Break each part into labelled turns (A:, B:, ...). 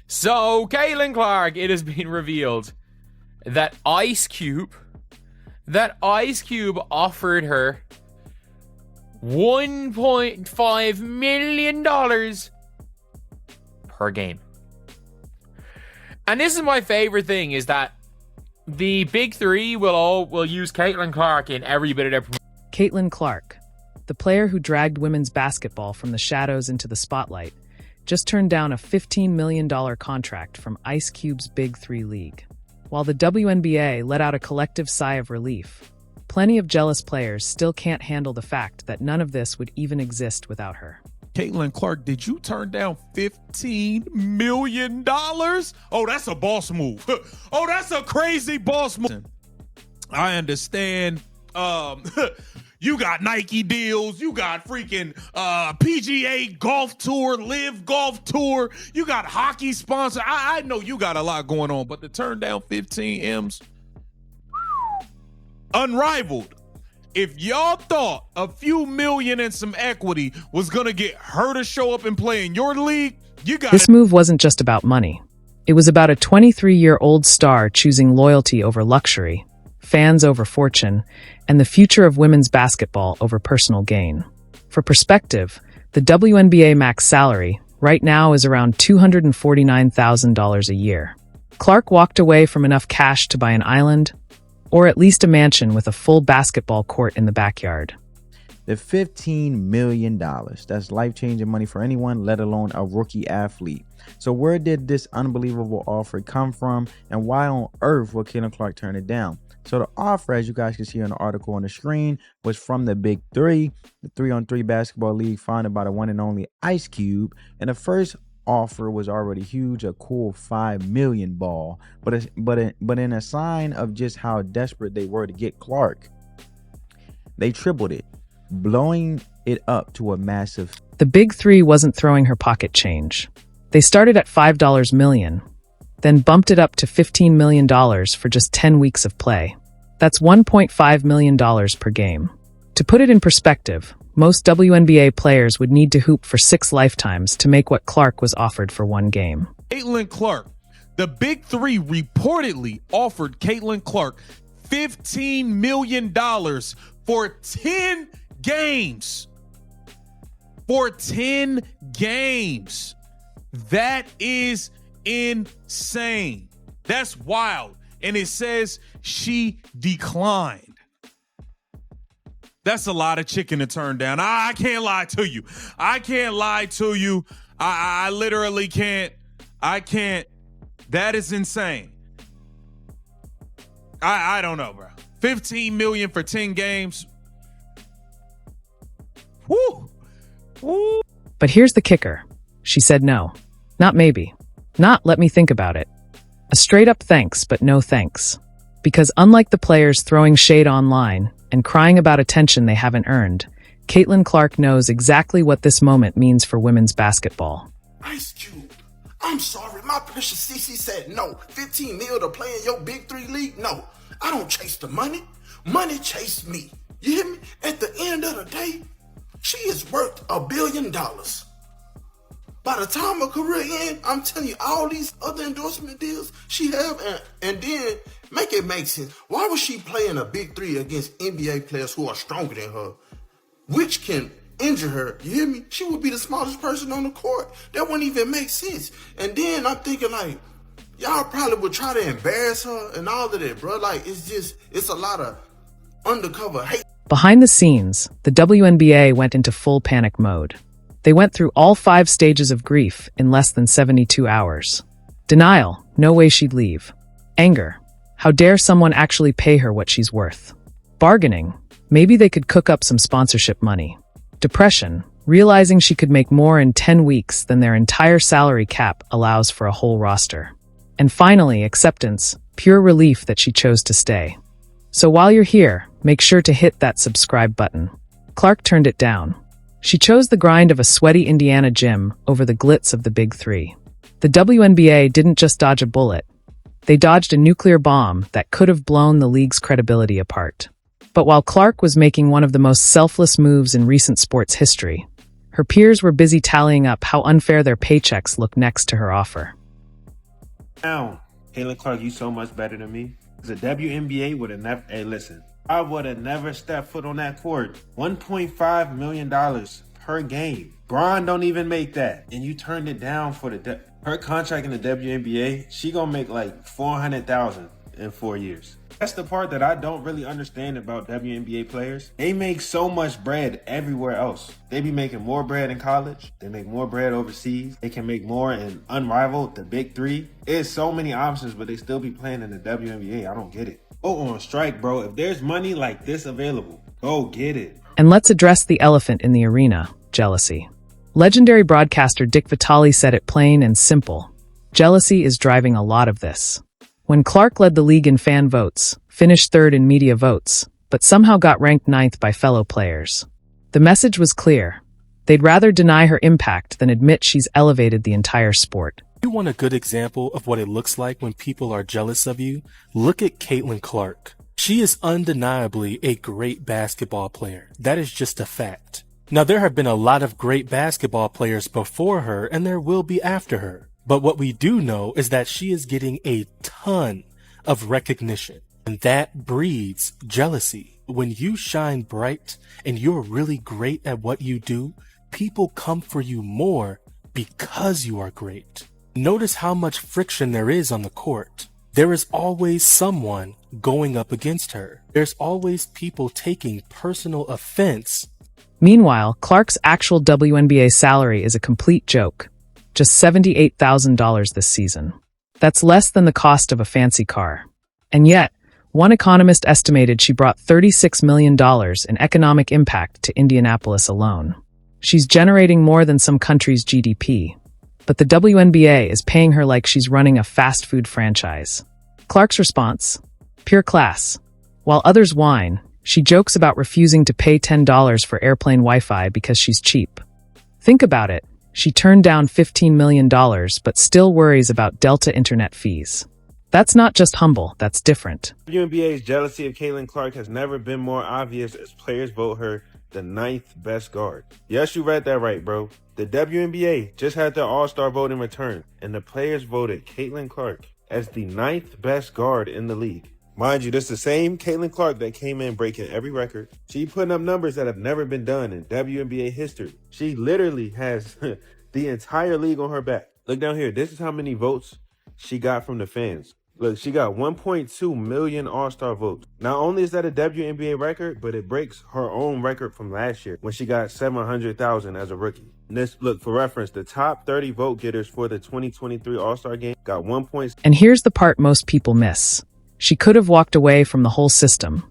A: So, Caitlin Clark, it has been revealed that Ice Cube offered her $1.5 million per game. And this is my favorite thing, is that the Big 3 will use Caitlin Clark in every bit of their promotion.
B: Caitlin Clark, the player who dragged women's basketball from the shadows into the spotlight, just turned down a $15 million contract from Ice Cube's Big 3 League. While the WNBA let out a collective sigh of relief, plenty of jealous players still can't handle the fact that none of this would even exist without her.
C: Caitlin Clark, did you turn down $15 million? Oh, that's a boss move. Oh, that's a crazy boss move. I understand. You got Nike deals. You got freaking PGA Golf Tour, Live Golf Tour. You got hockey sponsor. I know you got a lot going on, but to turn down 15 M's, unrivaled. If y'all thought a few million and some equity was going to get her to show up and play in your league, you got
B: This move wasn't just about money. It was about a 23-year-old star choosing loyalty over luxury, fans over fortune, and the future of women's basketball over personal gain. For perspective, the WNBA max salary right now is around $249,000 a year. Clark walked away from enough cash to buy an island, or at least a mansion with a full basketball court in the backyard.
D: The $15 million, that's life-changing money for anyone, let alone a rookie athlete. So where did this unbelievable offer come from, and why on earth would Caitlin Clark turn it down? So the offer, as you guys can see on the article on the screen, was from the Big 3, the 3-on-3 basketball league founded by the one and only Ice Cube. And the first offer was already huge, a cool $5 million ball. But in a sign of just how desperate they were to get Clark, they tripled it, blowing it up to a massive.
B: The Big 3 wasn't throwing her pocket change. They started at $5 million, then bumped it up to $15 million for just 10 weeks of play. That's $1.5 million per game. To put it in perspective, most WNBA players would need to hoop for 6 lifetimes to make what Clark was offered for one game.
C: Caitlin Clark, the Big 3 reportedly offered Caitlin Clark $15 million for 10 games. For 10 games. That is insane. That's wild. And it says she declined. That's a lot of chicken to turn down. I can't lie to you. I can't lie to you. I literally can't. I can't. That is insane. I don't know, bro. $15 million for 10 games. Woo. Woo.
B: But here's the kicker. She said no. Not maybe. Not let me think about it. A straight up thanks, but no thanks. Because unlike the players throwing shade online and crying about attention they haven't earned, Caitlin Clark knows exactly what this moment means for women's basketball.
E: Ice Cube, I'm sorry, my precious CC said no. 15 mil to play in your Big 3 league? No, I don't chase the money. Money chase me. You hear me? At the end of the day, she is worth $1 billion. By the time her career ends, I'm telling you, all these other endorsement deals she have, and then make it make sense. Why was she playing a Big 3 against NBA players who are stronger than her, which can injure her? You hear me? She would be the smallest person on the court. That wouldn't even make sense. And then I'm thinking, like, y'all probably would try to embarrass her and all of that, bro. Like, it's a lot of undercover hate.
B: Behind the scenes, the WNBA went into full panic mode. They went through all 5 stages of grief in less than 72 hours. Denial, no way she'd leave. Anger, how dare someone actually pay her what she's worth. Bargaining, maybe they could cook up some sponsorship money. Depression, realizing she could make more in 10 weeks than their entire salary cap allows for a whole roster. And finally, acceptance, pure relief that she chose to stay. So while you're here, make sure to hit that subscribe button. Clark turned it down. She chose the grind of a sweaty Indiana gym over the glitz of the Big 3. The WNBA didn't just dodge a bullet. They dodged a nuclear bomb that could have blown the league's credibility apart. But while Clark was making one of the most selfless moves in recent sports history, her peers were busy tallying up how unfair their paychecks looked next to her offer.
F: Now, Caitlin Clark, you so much better than me. The WNBA would have never. Hey, listen, I would have never stepped foot on that court. $1.5 million per game. Braun don't even make that, and you turned it down for her contract in the WNBA. She gonna make like $400,000 in 4 years. That's the part that I don't really understand about WNBA players. They make so much bread everywhere else. They be making more bread in college. They make more bread overseas. They can make more in Unrivaled, the Big 3. There's so many options, but they still be playing in the WNBA. I don't get it. Go on strike, bro. If there's money like this available, go get it.
B: And let's address the elephant in the arena, jealousy. Legendary broadcaster Dick Vitale said it plain and simple. Jealousy is driving a lot of this. When Clark led the league in fan votes, finished third in media votes, but somehow got ranked ninth by fellow players. The message was clear. They'd rather deny her impact than admit she's elevated the entire sport.
G: You want a good example of what it looks like when people are jealous of you? Look at Caitlin Clark. She is undeniably a great basketball player. That is just a fact. Now, there have been a lot of great basketball players before her, and there will be after her. But what we do know is that she is getting a ton of recognition, and that breeds jealousy. When you shine bright and you're really great at what you do, people come for you more because you are great. Notice how much friction there is on the court. There is always someone going up against her. There's always people taking personal offense.
B: Meanwhile, Clark's actual WNBA salary is a complete joke. Just $78,000 this season. That's less than the cost of a fancy car. And yet, one economist estimated she brought $36 million in economic impact to Indianapolis alone. She's generating more than some country's GDP. But the WNBA is paying her like she's running a fast food franchise. Clark's response? Pure class. While others whine, she jokes about refusing to pay $10 for airplane Wi-Fi because she's cheap. Think about it. She turned down $15 million, but still worries about Delta internet fees. That's not just humble, that's different.
F: WNBA's jealousy of Caitlin Clark has never been more obvious as players vote her the 9th best guard. Yes, you read that right, bro. The WNBA just had their All-Star vote in return, and the players voted Caitlin Clark as the 9th best guard in the league. Mind you, this is the same Caitlin Clark that came in breaking every record. She putting up numbers that have never been done in WNBA history. She literally has the entire league on her back. Look down here. This is how many votes she got from the fans. Look, she got 1.2 million All-Star votes. Not only is that a WNBA record, but it breaks her own record from last year when she got 700,000 as a rookie. And this, look, for reference, the top 30 vote getters for the 2023 All-Star game got 1.
B: And here's the part most people miss. She could have walked away from the whole system.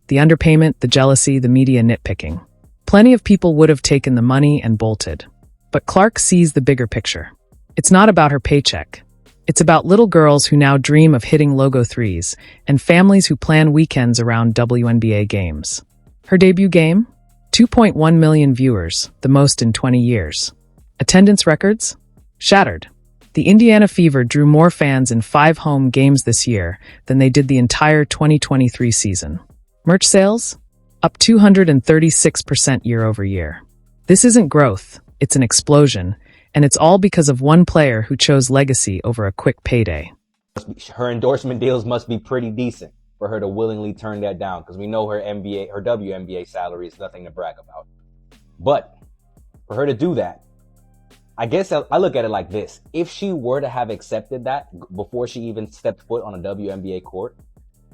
B: The underpayment, the jealousy, the media nitpicking. Plenty of people would have taken the money and bolted. But Clark sees the bigger picture. It's not about her paycheck. It's about little girls who now dream of hitting logo threes and families who plan weekends around WNBA games. Her debut game? 2.1 million viewers, the most in 20 years. Attendance records? Shattered. The Indiana Fever drew more fans in 5 home games this year than they did the entire 2023 season. Merch sales? Up 236% year over year. This isn't growth, it's an explosion, and it's all because of one player who chose legacy over a quick payday.
H: Her endorsement deals must be pretty decent for her to willingly turn that down, because we know her WNBA salary is nothing to brag about. But for her to do that, I guess I look at it like this. If she were to have accepted that before she even stepped foot on a WNBA court,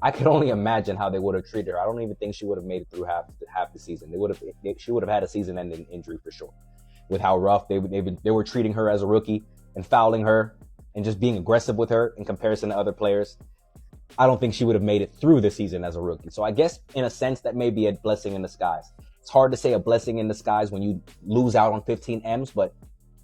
H: I could only imagine how they would have treated her. I don't even think she would have made it through half the season. She would have had a season-ending injury for sure. With how rough they were treating her as a rookie and fouling her and just being aggressive with her in comparison to other players, I don't think she would have made it through the season as a rookie. So I guess in a sense that may be a blessing in disguise. It's hard to say a blessing in disguise when you lose out on 15 M's, but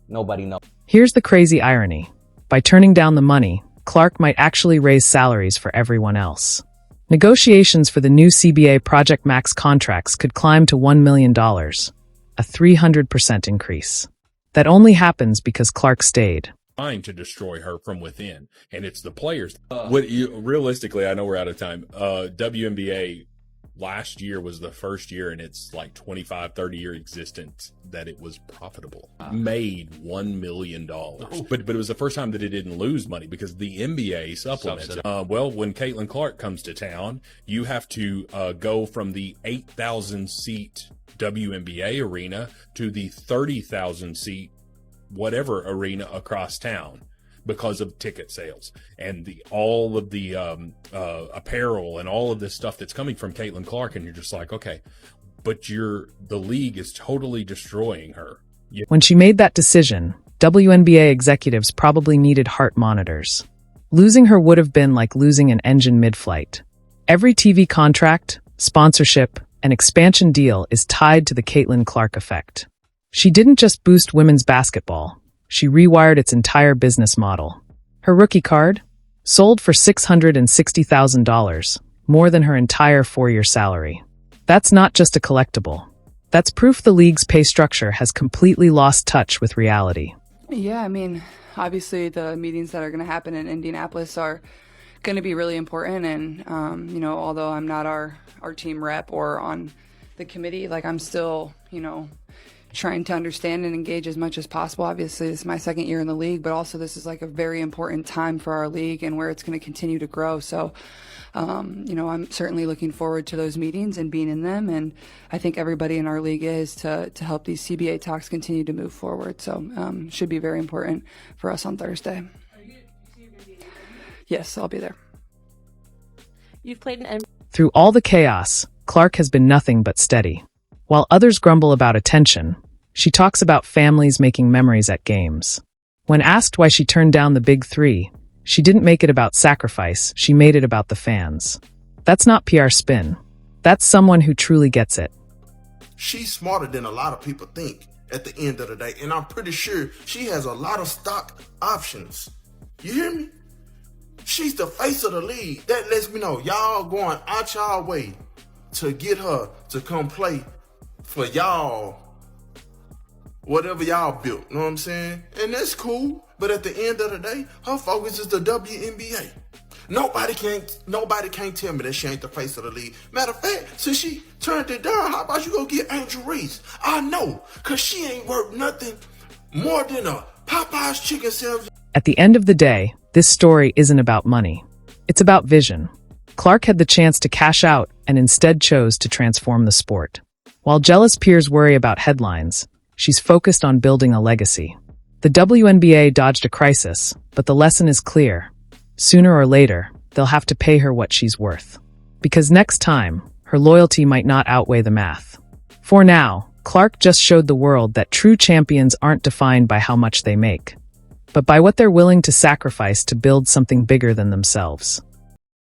H: nobody knows.
B: Here's the crazy irony. By turning down the money, Clark might actually raise salaries for everyone else. Negotiations for the new CBA Project Max contracts could climb to $1 million, a 300% increase. That only happens because Clark stayed.
I: Trying to destroy her from within, and it's the players. Realistically, I know we're out of time. WNBA last year was the first year in its like 25, 30-year existence that it was profitable. Made $1 million. But it was the first time that it didn't lose money because the NBA supplements. Well, when Caitlin Clark comes to town, you have to go from the 8,000 seat WNBA arena to the 30,000 seat whatever arena across town because of ticket sales and all of the apparel and all of this stuff that's coming from Caitlin Clark. And you're just like, okay, but the league is totally destroying her.
B: When she made that decision, WNBA executives probably needed heart monitors. Losing her would have been like losing an engine mid-flight. Every TV contract, sponsorship, and expansion deal is tied to the Caitlin Clark effect. She didn't just boost women's basketball. She rewired its entire business model. Her rookie card? Sold for $660,000, more than her entire 4-year salary. That's not just a collectible. That's proof the league's pay structure has completely lost touch with reality.
J: Yeah, I mean, obviously the meetings that are going to happen in Indianapolis are going to be really important. And, although I'm not our team rep or on the committee, like I'm still, trying to understand and engage as much as possible. Obviously, this is my second year in the league, but also this is like a very important time for our league and where it's going to continue to grow. So, I'm certainly looking forward to those meetings and being in them. And I think everybody in our league is to help these CBA talks continue to move forward. So, should be very important for us on Thursday. Yes, I'll be there.
K: You've played an
B: Through all the chaos, Clark has been nothing but steady. While others grumble about attention, she talks about families making memories at games. When asked why she turned down the Big 3, she didn't make it about sacrifice, she made it about the fans. That's not PR spin. That's someone who truly gets it.
E: She's smarter than a lot of people think at the end of the day, and I'm pretty sure she has a lot of stock options. You hear me? She's the face of the league. That lets me know y'all going out y'all way to get her to come play for y'all, whatever y'all built, you know what I'm saying? And that's cool, but at the end of the day, her focus is the WNBA. Nobody can't tell me that she ain't the face of the league. Matter of fact, since she turned it down, how about you go get Angel Reese? I know, because she ain't worth nothing more than a Popeye's chicken sandwich.
B: At the end of the day, this story isn't about money. It's about vision. Clark had the chance to cash out and instead chose to transform the sport. While jealous peers worry about headlines, she's focused on building a legacy. The WNBA dodged a crisis, but the lesson is clear. Sooner or later, they'll have to pay her what she's worth. Because next time, her loyalty might not outweigh the math. For now, Clark just showed the world that true champions aren't defined by how much they make, but by what they're willing to sacrifice to build something bigger than themselves.